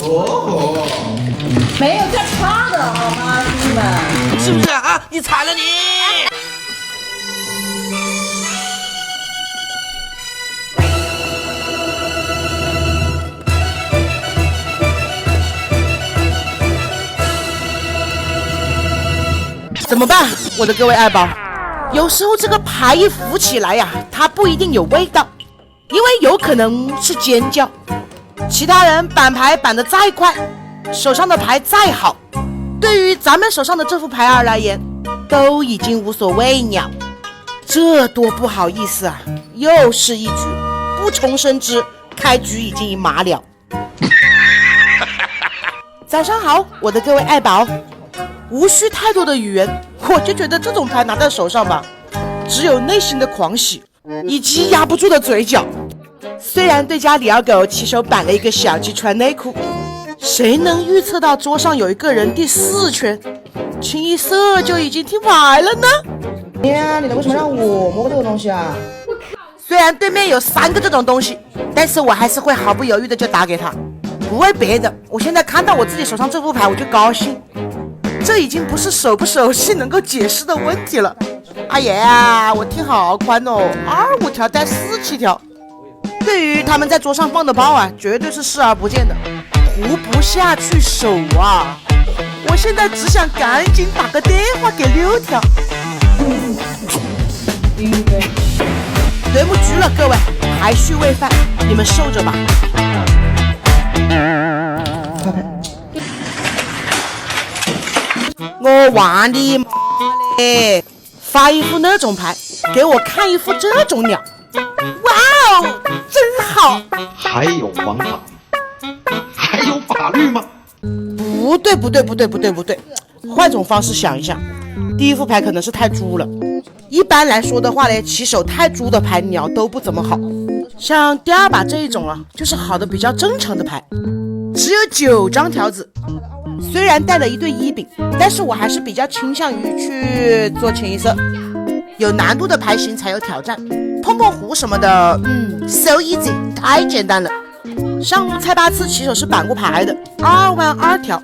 哦，没有这差的好吗，兄弟们？是不是啊？你惨了你！怎么办，我的各位爱宝？有时候这个牌一浮起来呀，它不一定有味道，因为有可能是尖叫。其他人板牌板得再快，手上的牌再好，对于咱们手上的这副牌而言，都已经无所谓了。这多不好意思啊！又是一局，不重生之开局已经麻了。早上好，我的各位爱宝。无需太多的语言，我就觉得这种牌拿在手上吧，只有内心的狂喜以及压不住的嘴角。虽然对家里奥狗起手板了一个小鸡穿内裤，谁能预测到桌上有一个人第4圈清一色就已经听牌了呢？你为什么让我摸这个东西啊？虽然对面有3个这种东西，但是我还是会毫不犹豫的就打给他，不为别的，我现在看到我自己手上这副牌我就高兴。这已经不是熟不熟悉能够解释的问题了。阿爷啊，我听好宽哦，25条带47条。对于他们在桌上放的包啊，绝对是视而不见的，胡不下去手啊！我现在只想赶紧打个电话给6条。对不住了各位，排序未饭，你们受着吧。我玩你妈嘞！发一副那种牌，给我看一副这种鸟，哇哦，真好！还有方法？还有法律吗？不对，换种方式想一想，第一副牌可能是太猪了。一般来说的话呢，起手太猪的牌鸟都不怎么好。像第2把这一种啊，就是好的比较正常的牌，只有9张条子。虽然带了一对1饼，但是我还是比较倾向于去做清一色，有难度的牌型才有挑战。碰碰胡什么的，so easy， 太简单了。上路蔡8次起手是板过牌的，2万2条，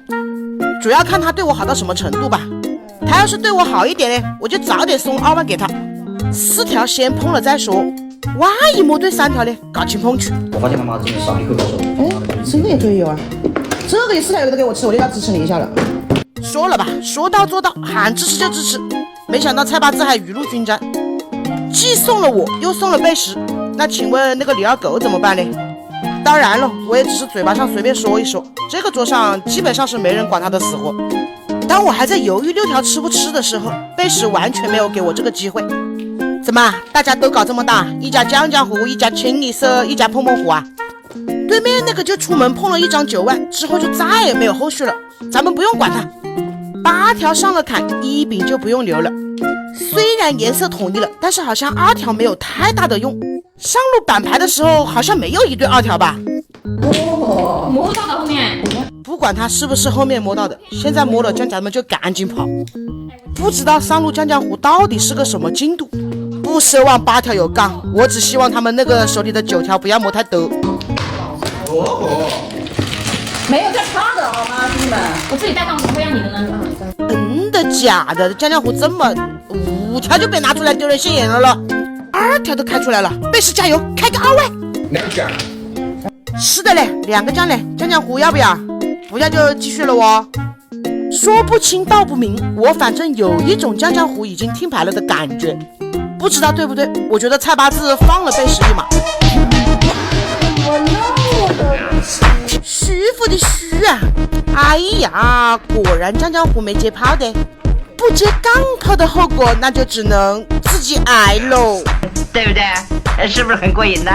主要看他对我好到什么程度吧。他要是对我好一点呢，我就早点送2万给他。4条先碰了再说，万一摸对3条呢，搞清碰去。我发现妈妈真的少一口高手。这个也可以有啊，这个4条有的给我吃，我就要支持你一下了。说了吧，说到做到，喊支持就支持。没想到蔡8字还雨露均沾，既送了我，又送了贝什。那请问那个李二狗怎么办呢？当然了，我也只是嘴巴上随便说一说，这个桌上基本上是没人管他的死活。当我还在犹豫6条吃不吃的时候，贝什完全没有给我这个机会。怎么大家都搞这么大，一家江江湖，一家清一色，一家碰碰胡啊？对面那个就出门碰了1张9万，之后就再也没有后续了，咱们不用管他。8条上了坎，1饼就不用留了。虽然颜色统一了，但是好像2条没有太大的用。上路板牌的时候好像没有1对2条吧？摸到的后面。不管他是不是后面摸到的，现在摸了，咱们就赶紧跑。不知道上路江江湖到底是个什么进度，不奢望8条有杠，我只希望他们那个手里的9条不要摸太多。没有这差的好吗，兄弟们？我自己带上，怎么会让你的呢？真的假的？江江湖这么5条就被拿出来丢人现眼了，2条都开出来了，贝什加油，开个2万。2张。是的嘞，2个酱嘞，江江湖要不要？不要就继续了哦。说不清道不明，我反正有一种江江湖已经听牌了的感觉，不知道对不对？我觉得蔡8字放了贝什一马。虚浮的虚啊！哎呀，果然江江湖没接炮的，不接杠炮的后果那就只能自己挨喽，对不对？是不是很过瘾的？